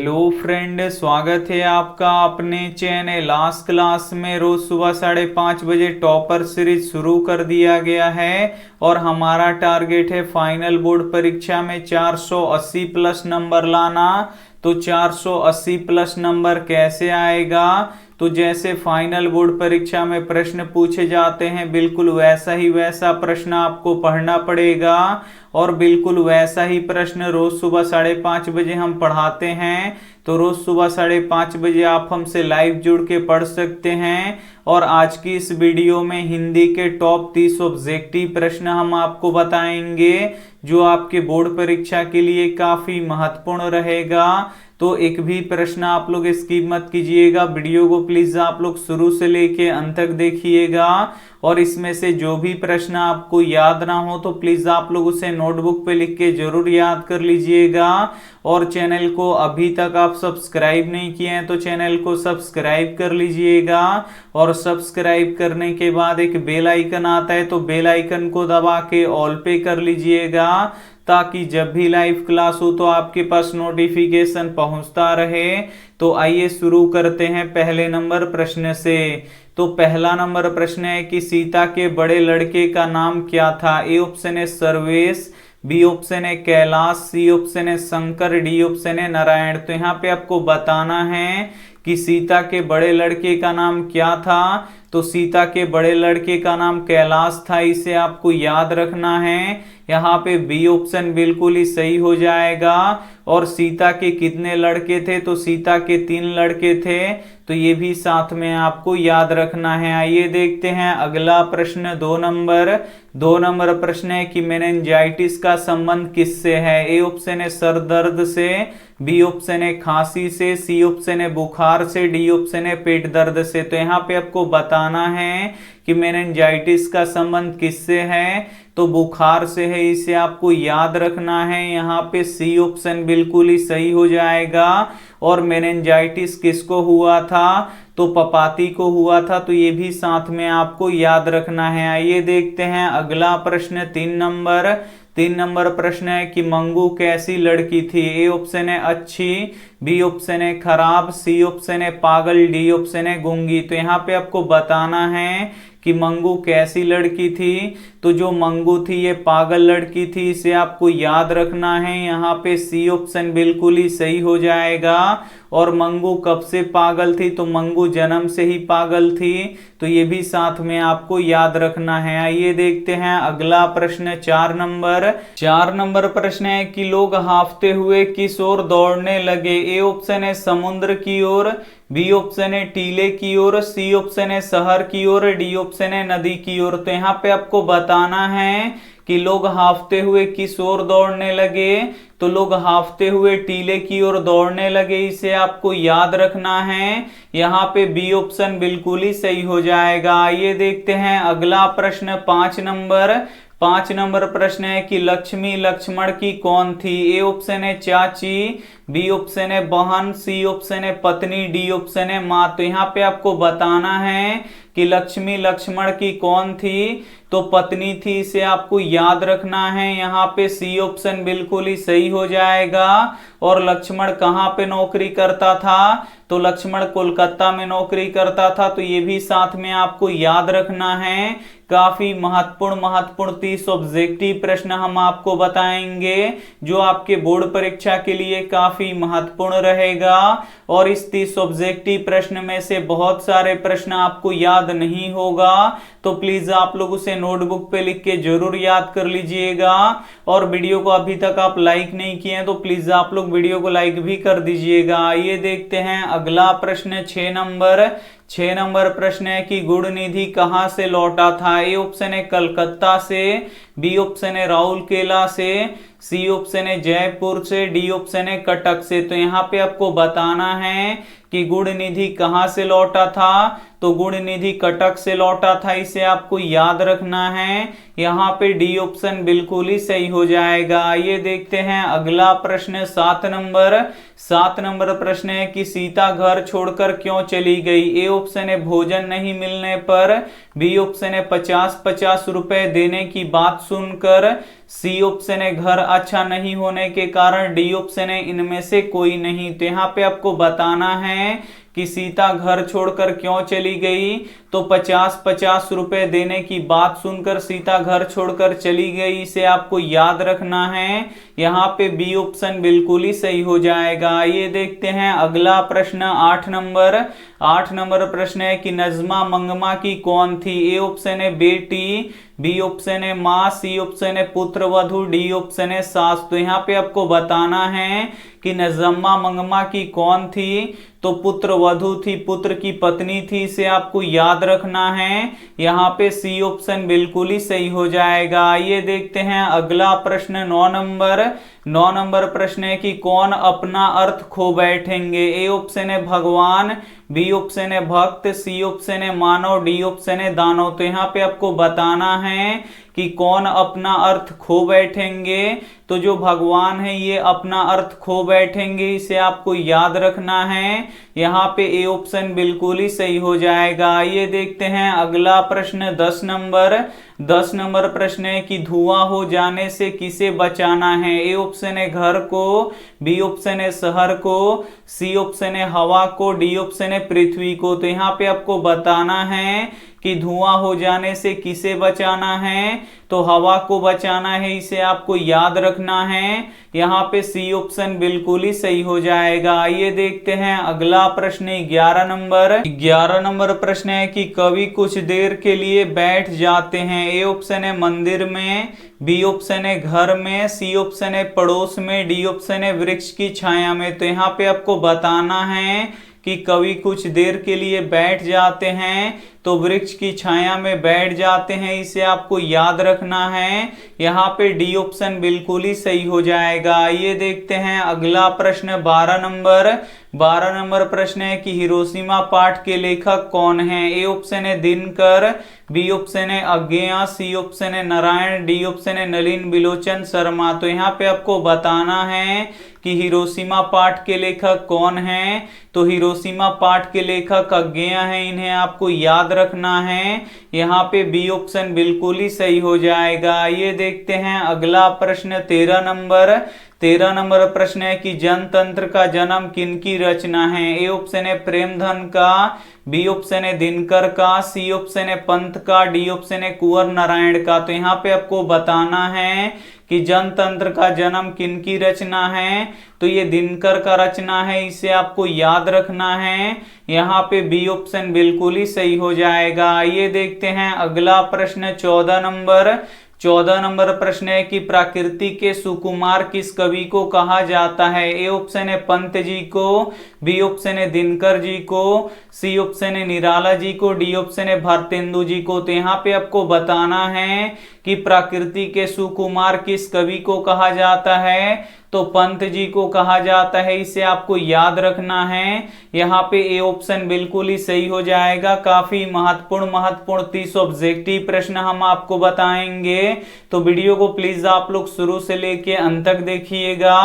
Hello friend, स्वागत है आपका अपने चैनल आज क्लास में। रोज सुबह 5:30 बजे टॉपर सीरीज शुरू कर दिया गया है और हमारा टारगेट है फाइनल बोर्ड परीक्षा में 480 प्लस नंबर लाना। तो 480 प्लस नंबर कैसे आएगा? तो जैसे फाइनल बोर्ड परीक्षा में प्रश्न पूछे जाते हैं बिल्कुल वैसा ही वैसा प्रश्न आपको पढ़ना पड़ेगा और बिल्कुल वैसा ही प्रश्न रोज सुबह 5:30 बजे हम पढ़ाते हैं। तो रोज सुबह 5:30 बजे आप हमसे लाइव जुड़ के पढ़ सकते हैं। और आज की इस वीडियो में हिंदी के टॉप 30 ऑब्जेक्टिव प्रश्न हम आपको बताएंगे जो आपके बोर्ड परीक्षा के लिए काफी महत्वपूर्ण रहेगा। तो एक भी प्रश्न आप लोग स्किप मत कीजिएगा, वीडियो को प्लीज आप लोग शुरू से लेके अंत तक देखिएगा। और इसमें से जो भी प्रश्न आपको याद ना हो तो प्लीज आप लोग उसे नोटबुक पे लिख के जरूर याद कर लीजिएगा। और चैनल को अभी तक आप सब्सक्राइब नहीं किए हैं तो चैनल को सब्सक्राइब कर लीजिएगा। और सब्सक्राइब करने के बाद एक बेल आइकन आता है तो बेल आइकन को दबा के ऑल पे कर लीजिएगा ताकि जब भी लाइव क्लास हो तो आपके पास नोटिफिकेशन पहुंचता रहे। तो आइए शुरू करते हैं पहले नंबर प्रश्न से। तो पहला नंबर प्रश्न है कि सीता के बड़े लड़के का नाम क्या था? ए ऑप्शन है सर्वेश, बी ऑप्शन है कैलाश, सी ऑप्शन है शंकर, डी ऑप्शन है नारायण। तो यहाँ पे आपको बताना है कि सीता के बड़े लड़के का नाम क्या था। तो सीता के बड़े लड़के का नाम कैलाश था, इसे आपको याद रखना है। यहाँ पे बी ऑप्शन बिल्कुल ही सही हो जाएगा। और सीता के कितने लड़के थे? तो सीता के 3 लड़के थे, तो ये भी साथ में आपको याद रखना है। आइए देखते हैं अगला प्रश्न। 2 नंबर प्रश्न है कि मेनिंजाइटिस का संबंध किससे है? ए ऑप्शन है सर दर्द से, बी ऑप्शन है खांसी से, सी ऑप्शन है बुखार से, डी ऑप्शन है पेट दर्द से। तो यहाँ पे आपको बताना है कि मेनिंजाइटिस का संबंध किससे है? तो बुखार से है, इसे आपको याद रखना है। यहाँ पे सी ऑप्शन बिल्कुल ही सही हो जाएगा। और मेनिंजाइटिस किसको हुआ था? तो पपाती को हुआ था, तो ये भी साथ में आपको याद रखना है। आइए देखते हैं अगला प्रश्न। 3 नंबर प्रश्न है कि मंगू कैसी लड़की थी? ए ऑप्शन है अच्छी, बी ऑप्शन है खराब, सी ऑप्शन है पागल, डी ऑप्शन है गूंगी। तो यहाँ पे आपको बताना है कि मंगू कैसी लड़की थी। तो जो मंगू थी ये पागल लड़की थी, इसे आपको याद रखना है। यहाँ पे सी ऑप्शन बिल्कुल ही सही हो जाएगा। और मंगू कब से पागल थी? तो मंगू जन्म से ही पागल थी, तो ये भी साथ में आपको याद रखना है। आइए देखते हैं अगला प्रश्न। 4 नंबर प्रश्न है कि लोग हांफते हुए किस ओर दौड़ने लगे? ए ऑप्शन है समुद्र की ओर, बी ऑप्शन है टीले की ओर, सी ऑप्शन है शहर की ओर, डी ऑप्शन है नदी की ओर। तो यहाँ पे आपको बताना है कि लोग हांफते हुए किस ओर दौड़ने लगे। तो लोग हांफते हुए टीले की ओर दौड़ने लगे, इसे आपको याद रखना है। यहाँ पे बी ऑप्शन बिल्कुल ही सही हो जाएगा। आइए देखते हैं अगला प्रश्न। 5 नंबर प्रश्न है कि लक्ष्मी लक्ष्मण की कौन थी? ए ऑप्शन है चाची, बी ऑप्शन है बहन, सी ऑप्शन है पत्नी, डी ऑप्शन है माँ। तो यहाँ पे आपको बताना है कि लक्ष्मी लक्ष्मण की कौन थी? तो पत्नी थी, इसे आपको याद रखना है। यहाँ पे सी ऑप्शन बिल्कुल ही सही हो जाएगा। और लक्ष्मण कहाँ पे नौकरी करता था? तो लक्ष्मण कोलकाता में नौकरी करता था, तो ये भी साथ में आपको याद रखना है। काफी महत्वपूर्ण 30 ऑब्जेक्टिव प्रश्न हम आपको बताएंगे जो आपके बोर्ड परीक्षा के लिए काफी महत्वपूर्ण रहेगा। और इस 30 ऑब्जेक्टिव प्रश्न में से बहुत सारे प्रश्न आपको याद नहीं होगा, तो प्लीज आप लोग उसे नोटबुक पे लिख के जरूर याद कर लीजिएगा। और वीडियो को अभी तक आप लाइक नहीं किए हैं तो प्लीज आप लोग वीडियो को लाइक भी कर दीजिएगा। आइए देखते हैं अगला प्रश्न। 6 नंबर प्रश्न है कि गुड़ निधि कहां से लौटा था? ए ऑप्शन है कलकत्ता से, बी ऑप्शन है राउरकेला से, सी ऑप्शन है जयपुर से, डी ऑप्शन है कटक से। तो यहाँ पे आपको बताना है कि गुड़ निधि कहां से लौटा था। तो गुड़ निधि कटक से लौटा था, इसे आपको याद रखना है। यहाँ पे डी ऑप्शन बिल्कुल ही सही हो जाएगा। आइए देखते हैं अगला प्रश्न। 7 नंबर प्रश्न है कि सीता घर छोड़कर क्यों चली गई? ए ऑप्शन है भोजन नहीं मिलने पर, बी ऑप्शन है 50-50 रुपए देने की बात सुनकर, सी ऑप्शन है घर अच्छा नहीं होने के कारण, डी ऑप्शन है इनमें से कोई नहीं। तो यहाँ पे आपको बताना है कि सीता घर छोड़कर क्यों चली गई। तो 50-50 रुपए देने की बात सुनकर सीता घर छोड़कर चली गई, इसे आपको याद रखना है। यहाँ पे बी ऑप्शन बिल्कुल ही सही हो जाएगा। ये देखते हैं अगला प्रश्न 8 नंबर। 8 नंबर प्रश्न है कि नजमा मंगमा की कौन थी। ए ऑप्शन है बेटी, बी ऑप्शन है माँ, सी ऑप्शन है पुत्र वधु, डी ऑप्शन है सास। तो यहाँ पे आपको बताना है कि नजमा मंगमा की कौन थी। तो पुत्र वधु थी, पुत्र की पत्नी थी, इसे आपको याद रखना है। यहाँ पे सी ऑप्शन बिल्कुल ही सही हो जाएगा। ये देखते हैं अगला प्रश्न 9 नंबर। 9 नंबर प्रश्न है कि कौन अपना अर्थ खो बैठेंगे। ए ऑप्शन है भगवान, बी ऑप्शन है भक्त, सी ऑप्शन है मानव, डी ऑप्शन है दानव। तो यहाँ पे आपको बताना है कि कौन अपना अर्थ खो बैठेंगे। तो जो भगवान है ये अपना अर्थ खो बैठेंगे, इसे आपको याद रखना है। यहाँ पे ए ऑप्शन बिल्कुल ही सही हो जाएगा। ये देखते हैं अगला प्रश्न 10 नंबर। 10 नंबर प्रश्न है कि धुआं हो जाने से किसे बचाना है। ए ऑप्शन है घर को, बी ऑप्शन है शहर को, सी ऑप्शन है हवा को, डी ऑप्शन है पृथ्वी को। तो यहाँ पे आपको बताना है कि धुआं हो जाने से किसे बचाना है। तो हवा को बचाना है, इसे आपको याद रखना है। यहाँ पे सी ऑप्शन बिल्कुल ही सही हो जाएगा। ये देखते हैं अगला प्रश्न 11 नंबर। 11 नंबर प्रश्न है कि कवि कुछ देर के लिए बैठ जाते हैं। ए ऑप्शन है मंदिर में, बी ऑप्शन है घर में, सी ऑप्शन है पड़ोस में, डी ऑप्शन है वृक्ष की छाया में। तो यहाँ पे आपको बताना है कि कवि कुछ देर के लिए बैठ जाते हैं, तो वृक्ष की छाया में बैठ जाते हैं, इसे आपको याद रखना है। यहाँ पे डी ऑप्शन बिल्कुल ही सही हो जाएगा। ये देखते हैं अगला प्रश्न 12 नंबर। 12 नंबर प्रश्न है कि हिरोशिमा पाठ के लेखक कौन है। ए ऑप्शन है दिनकर, बी ऑप्शन है अज्ञेय, सी ऑप्शन है नारायण, डी ऑप्शन है नलिन बिलोचन शर्मा। तो यहाँ पे आपको बताना है कि हिरोशिमा पाठ के लेखक कौन हैं। तो हिरोशिमा पाठ के लेखक अज्ञेय हैं, इन्हें आपको याद रखना है। यहाँ पे बी ऑप्शन बिल्कुल ही सही हो जाएगा। ये देखते हैं अगला प्रश्न 13 नंबर। 13 नंबर प्रश्न है कि जनतंत्र का जन्म किनकी रचना है। ए ऑप्शन है प्रेमधन का, बी ऑप्शन है दिनकर का, सी ऑप्शन है पंत का, डी ऑप्शन है कुंवर नारायण का। तो यहाँ पे आपको बताना है कि जनतंत्र का जन्म किनकी रचना है। तो ये दिनकर का रचना है, इसे आपको याद रखना है। यहाँ पे बी ऑप्शन बिल्कुल ही सही हो जाएगा। ये देखते हैं अगला प्रश्न 14 नंबर। 14 नंबर प्रश्न है कि प्रकृति के सुकुमार किस कवि को कहा जाता है। ए ऑप्शन है पंत जी को, बी ऑप्शन है दिनकर जी को, सी ऑप्शन है निराला जी को, डी ऑप्शन है भारतेंदु जी को। तो यहाँ पे आपको बताना है कि प्रकृति के सुकुमार किस कवि को कहा जाता है। तो पंत जी को कहा जाता है, इसे आपको याद रखना है। यहाँ पे ए ऑप्शन बिल्कुल ही सही हो जाएगा। काफी महत्वपूर्ण 30 ऑब्जेक्टिव प्रश्न हम आपको बताएंगे, तो वीडियो को प्लीज आप लोग शुरू से लेके अंत तक देखिएगा।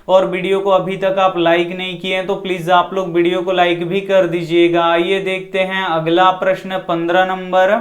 और वीडियो को अभी तक आप लाइक नहीं किए तो प्लीज आप लोग वीडियो को लाइक भी कर दीजिएगा। ये देखते हैं अगला प्रश्न 15 नंबर।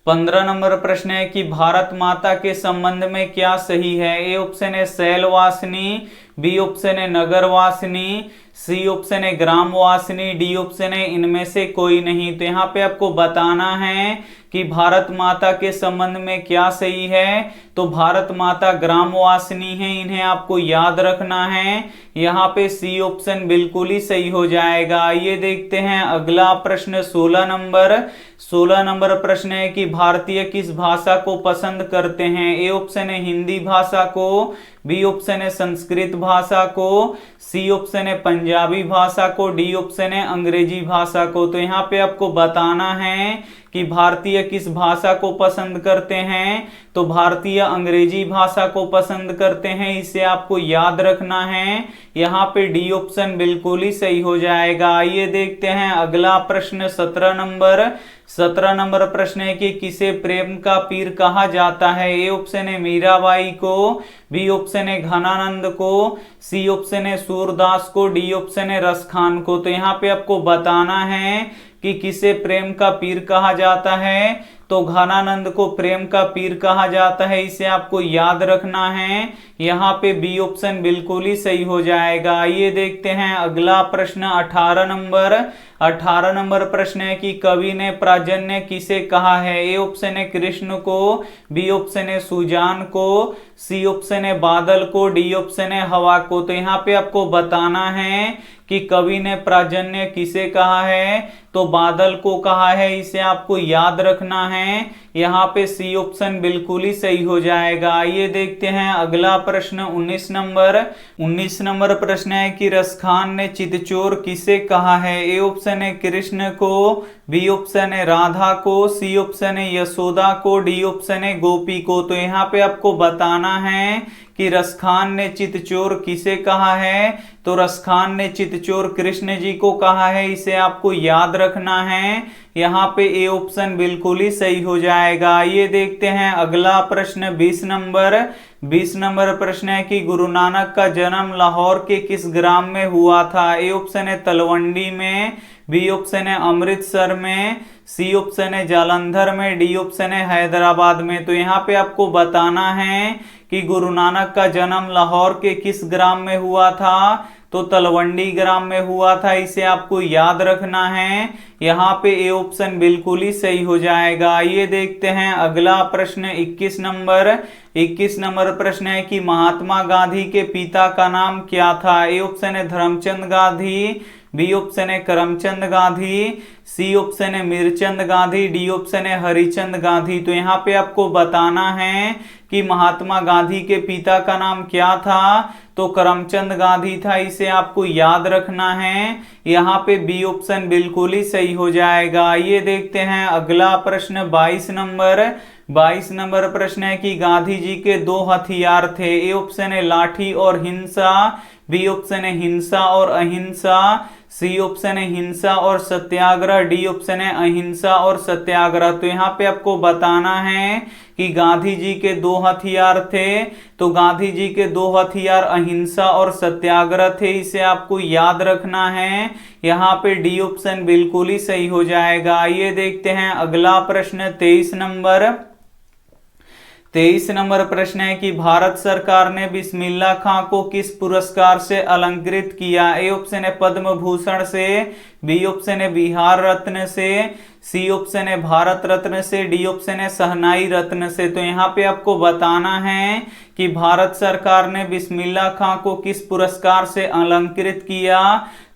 15 नंबर प्रश्न है कि भारत माता के संबंध में क्या सही है। ए ऑप्शन है शैलवासिनी, बी ऑप्शन है नगरवासिनी, सी ऑप्शन है ग्रामवासिनी, डी ऑप्शन है इनमें से कोई नहीं। तो यहाँ पे आपको बताना है कि भारत माता के संबंध में क्या सही है। तो भारत माता ग्रामवासिनी है, इन्हें आपको याद रखना है। यहाँ पे सी ऑप्शन बिल्कुल ही सही हो जाएगा। ये देखते हैं अगला प्रश्न 16 नंबर। 16 नंबर प्रश्न है कि भारतीय किस भाषा को पसंद करते हैं। ए ऑप्शन है हिंदी भाषा को, बी ऑप्शन है संस्कृत भाषा को, सी ऑप्शन है पंजाबी भाषा को, डी ऑप्शन है अंग्रेजी भाषा को। तो यहाँ पे आपको बताना है कि भारतीय किस भाषा को पसंद करते हैं। तो भारतीय अंग्रेजी भाषा को पसंद करते हैं, इसे आपको याद रखना है। यहाँ पे डी ऑप्शन बिल्कुल ही सही हो जाएगा। ये देखते हैं अगला प्रश्न 17 नंबर। 17 नंबर प्रश्न है कि किसे प्रेम का पीर कहा जाता है। ए ऑप्शन है मीराबाई को, बी ऑप्शन है घनानंद को, सी ऑप्शन है सूरदास को, डी ऑप्शन है रसखान को। तो यहाँ पे आपको बताना है कि किसे प्रेम का पीर कहा जाता है। तो तो घनानंद को प्रेम का पीर कहा जाता है, इसे आपको याद रखना है। यहाँ पे बी ऑप्शन बिल्कुल ही सही हो जाएगा। आइए देखते हैं अगला प्रश्न 18 नंबर। 18 नंबर प्रश्न है कि कवि ने प्राजन्य किसे कहा है। ए ऑप्शन है कृष्ण को, बी ऑप्शन है सुजान को, सी ऑप्शन है बादल को, डी ऑप्शन है हवा को। तो यहाँ पे आपको बताना है कि कवि ने प्राजन्य किसे कहा है, तो बादल को कहा है, इसे आपको याद रखना है। यहाँ पे सी ऑप्शन बिल्कुल ही सही हो जाएगा। आइए देखते हैं अगला प्रश्न 19 नंबर। 19 नंबर प्रश्न है कि रसखान ने चितचोर किसे कहा है। ए ऑप्शन है कृष्ण को, बी ऑप्शन है राधा को, सी ऑप्शन है यशोदा को, डी ऑप्शन है गोपी को। तो यहाँ पे आपको बताना है कि रसखान ने चितचोर किसे कहा है, तो रसखान ने चितचोर कृष्ण जी को कहा है, इसे आपको याद रखना है। यहाँ पे ए ऑप्शन बिल्कुल ही सही हो जाएगा। ये देखते हैं अगला प्रश्न 20 नंबर। 20 नंबर प्रश्न है कि गुरु नानक का जन्म लाहौर के किस ग्राम में हुआ था। ए ऑप्शन है तलवंडी में, बी ऑप्शन है अमृतसर में, सी ऑप्शन है जालंधर में, डी ऑप्शन है हैदराबाद में। तो यहाँ पे आपको बताना है कि गुरु नानक का जन्म लाहौर के किस ग्राम में हुआ था, तो तलवंडी ग्राम में हुआ था, इसे आपको याद रखना है। यहाँ पे ए ऑप्शन बिल्कुल ही सही हो जाएगा। आइए देखते हैं अगला प्रश्न 21 नंबर। 21 नंबर प्रश्न है कि महात्मा गांधी के पिता का नाम क्या था। ए ऑप्शन है धर्मचंद गांधी, बी ऑप्शन है करमचंद गांधी, सी ऑप्शन है मीरचंद गांधी, डी ऑप्शन है हरिचंद गांधी। तो यहाँ पे आपको बताना है कि महात्मा गांधी के पिता का नाम क्या था, तो करमचंद गांधी था, इसे आपको याद रखना है। यहाँ पे बी ऑप्शन बिल्कुल ही सही हो जाएगा। ये देखते हैं अगला प्रश्न 22 नंबर। 22 नंबर प्रश्न है कि गांधी जी के दो हथियार थे। ए ऑप्शन है लाठी और हिंसा, बी ऑप्शन है हिंसा और अहिंसा, सी ऑप्शन है हिंसा और सत्याग्रह, डी ऑप्शन है अहिंसा और सत्याग्रह। तो यहाँ पे आपको बताना है कि गांधी जी के दो हथियार थे, तो गांधी जी के दो हथियार अहिंसा और सत्याग्रह थे, इसे आपको याद रखना है। यहाँ पे डी ऑप्शन बिल्कुल ही सही हो जाएगा। आइए देखते हैं अगला प्रश्न 23 नंबर। 23 नंबर प्रश्न है कि भारत सरकार ने बिस्मिल्लाह खां को किस पुरस्कार से अलंकृत किया। ए ऑप्शन है पद्म भूषण से, बी ऑप्शन है बिहार रत्न से, सी ऑप्शन है भारत रत्न से, डी ऑप्शन है शहनाई रत्न से। तो यहाँ पे आपको बताना है कि भारत सरकार ने बिस्मिल्लाह खां को किस पुरस्कार से अलंकृत किया,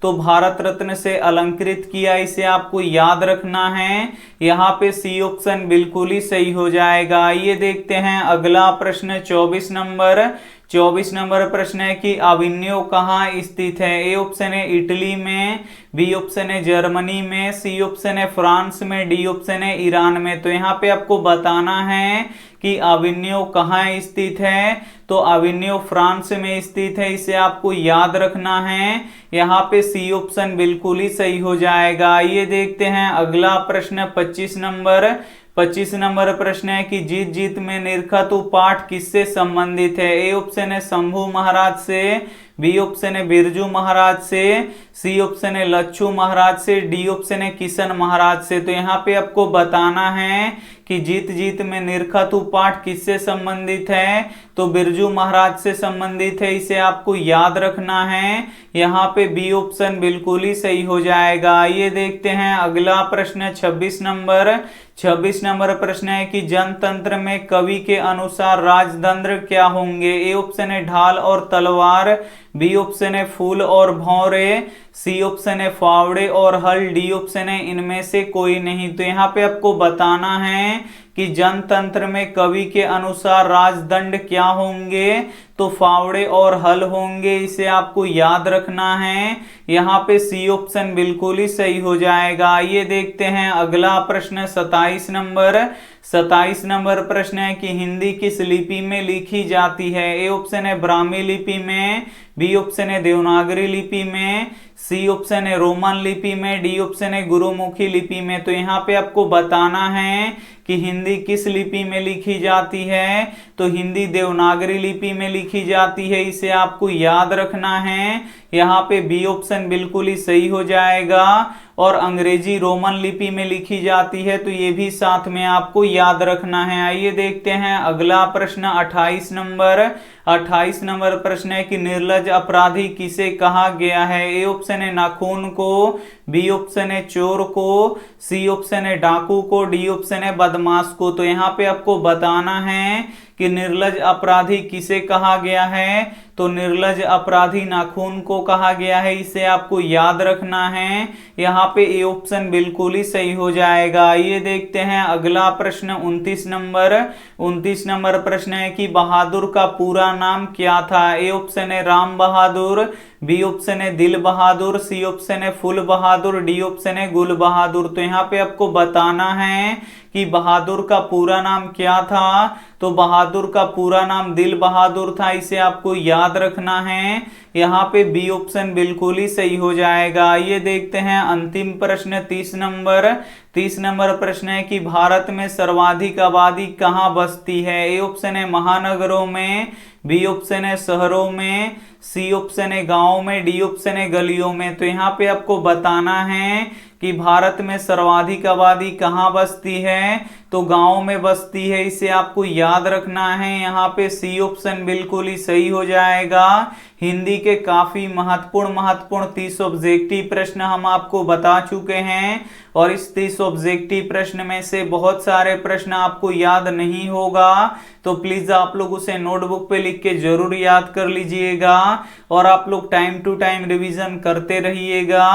तो भारत रत्न से अलंकृत किया, इसे आपको याद रखना है। यहाँ पे सी ऑप्शन बिल्कुल ही सही हो जाएगा। आइए देखते हैं अगला प्रश्न 24 नंबर। 24 नंबर प्रश्न है कि अविन्यो कहाँ स्थित है। ए ऑप्शन है इटली में, बी ऑप्शन है जर्मनी में, सी ऑप्शन है फ्रांस में, डी ऑप्शन है ईरान में। तो यहाँ पे आपको बताना है कि अविन्यो कहाँ स्थित है, तो अविन्यो फ्रांस में स्थित है, इसे आपको याद रखना है। यहाँ पे सी ऑप्शन बिल्कुल ही सही हो जाएगा। ये देखते हैं अगला प्रश्न 25 नंबर। 25 नंबर प्रश्न है कि जीत जीत में निरखत पाठ किससे संबंधित है। ए ऑप्शन है शंभू महाराज से, बी ऑप्शन है बिरजू महाराज से, सी ऑप्शन है लच्छू महाराज से, डी ऑप्शन है किशन महाराज से। तो यहाँ पे आपको बताना है कि जीत जीत में निरखत पाठ किससे संबंधित है, तो बिरजू महाराज से संबंधित है, इसे आपको याद रखना है। यहाँ पे बी ऑप्शन बिल्कुल ही सही हो जाएगा। ये देखते हैं अगला प्रश्न 26 नंबर। 26 नंबर प्रश्न है कि जनतंत्र में कवि के अनुसार राजदंड क्या होंगे। ए ऑप्शन है ढाल और तलवार, बी ऑप्शन है फूल और भौरे, सी ऑप्शन है फावड़े और हल, डी ऑप्शन है इनमें से कोई नहीं। तो यहाँ पे आपको बताना है कि जनतंत्र में कवि के अनुसार राजदंड क्या होंगे, तो फावड़े और हल होंगे, इसे आपको याद रखना है। यहाँ पे सी ऑप्शन बिल्कुल ही सही हो जाएगा। ये देखते हैं अगला प्रश्न 27 नंबर। 27 नंबर प्रश्न है कि हिंदी किस लिपि में लिखी जाती है। ए ऑप्शन है ब्राह्मी लिपि में, बी ऑप्शन है देवनागरी लिपि में, सी ऑप्शन है रोमन लिपि में, डी ऑप्शन है गुरुमुखी लिपि में। तो यहाँ पे आपको बताना है कि हिंदी किस लिपि में लिखी जाती है, तो हिंदी देवनागरी लिपि में लिखी जाती है, इसे आपको याद रखना है। यहाँ पे बी ऑप्शन बिल्कुल ही सही हो जाएगा। और अंग्रेजी रोमन लिपि में लिखी जाती है, तो ये भी साथ में आपको याद रखना है। आइए देखते हैं अगला प्रश्न 28 नंबर। 28 नंबर प्रश्न है कि निर्लज अपराधी किसे कहा गया है। ए ऑप्शन है नाखून को, बी ऑप्शन है चोर को, सी ऑप्शन है डाकू को, डी ऑप्शन है बदमाश को। तो यहाँ पे आपको बताना है कि निर्लज अपराधी किसे कहा गया है। तो निर्लज अपराधी नाखून को कहा गया है, इसे आपको याद रखना है। यहाँ पे ए ऑप्शन बिल्कुल ही सही हो जाएगा। ये देखते हैं अगला प्रश्न 29 नंबर। 29 नंबर प्रश्न है कि बहादुर का पूरा नाम क्या था। ए ऑप्शन है राम बहादुर, बी ऑप्शन है दिल बहादुर, सी ऑप्शन है फुल बहादुर, डी ऑप्शन है गुल बहादुर। तो यहाँ पे आपको बताना है कि बहादुर का पूरा नाम क्या था। तो बहादुर का पूरा नाम दिल बहादुर था, इसे आपको याद रखना है। यहाँ पे बी ऑप्शन बिल्कुल ही सही हो जाएगा। ये देखते हैं अंतिम प्रश्न 30 नंबर। 30 नंबर प्रश्न है कि भारत में सर्वाधिक आबादी कहाँ बसती है। ए ऑप्शन है महानगरों में, बी ऑप्शन है शहरों में, सी ऑप्शन है गांवों में, डी ऑप्शन है गलियों में। तो यहाँ पे आपको बताना है कि भारत में सर्वाधिक आबादी कहाँ बसती है। तो गांव में बसती है, इसे आपको याद रखना है। यहाँ पे सी ऑप्शन बिल्कुल ही सही हो जाएगा। हिंदी के काफी महत्वपूर्ण 30 ऑब्जेक्टिव प्रश्न हम आपको बता चुके हैं, और इस 30 ऑब्जेक्टिव प्रश्न में से बहुत सारे प्रश्न आपको याद नहीं होगा, तो प्लीज आप लोग उसे नोटबुक पे लिख के जरूर याद कर लीजिएगा, और आप लोग टाइम टू टाइम रिवीजन करते रहिएगा।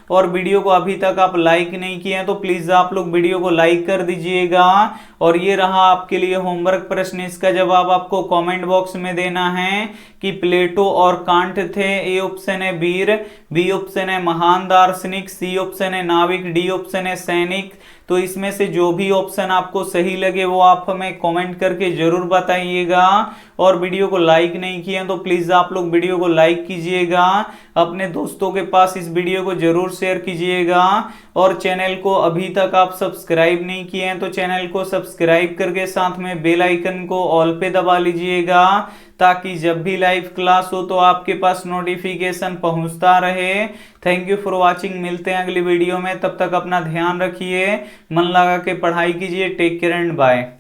और वीडियो को अभी तक आप लाइक नहीं किए हैं तो प्लीज आप लोग वीडियो को लाइक कर दीजिएगा। और ये रहा आपके लिए होमवर्क प्रश्न, इसका जवाब आपको कमेंट बॉक्स में देना है कि प्लेटो और कांट थे। ए ऑप्शन है वीर, बी ऑप्शन है महान दार्शनिक, सी ऑप्शन है नाविक, डी ऑप्शन है सैनिक। तो इसमें से जो भी ऑप्शन आपको सही लगे वो आप हमें कमेंट करके जरूर बताइएगा। और वीडियो को लाइक नहीं किया तो प्लीज आप लोग वीडियो को लाइक कीजिएगा, अपने दोस्तों के पास इस वीडियो को जरूर शेयर कीजिएगा। और चैनल को अभी तक आप सब्सक्राइब नहीं किए हैं तो चैनल को सब्सक्राइब करके साथ में बेल आइकन को ऑल पे दबा लीजिएगा, ताकि जब भी लाइव क्लास हो तो आपके पास नोटिफिकेशन पहुंचता रहे। थैंक यू फॉर वॉचिंग, मिलते हैं अगली वीडियो में। तब तक अपना ध्यान रखिए, मन लगा के पढ़ाई कीजिए। Take care and bye.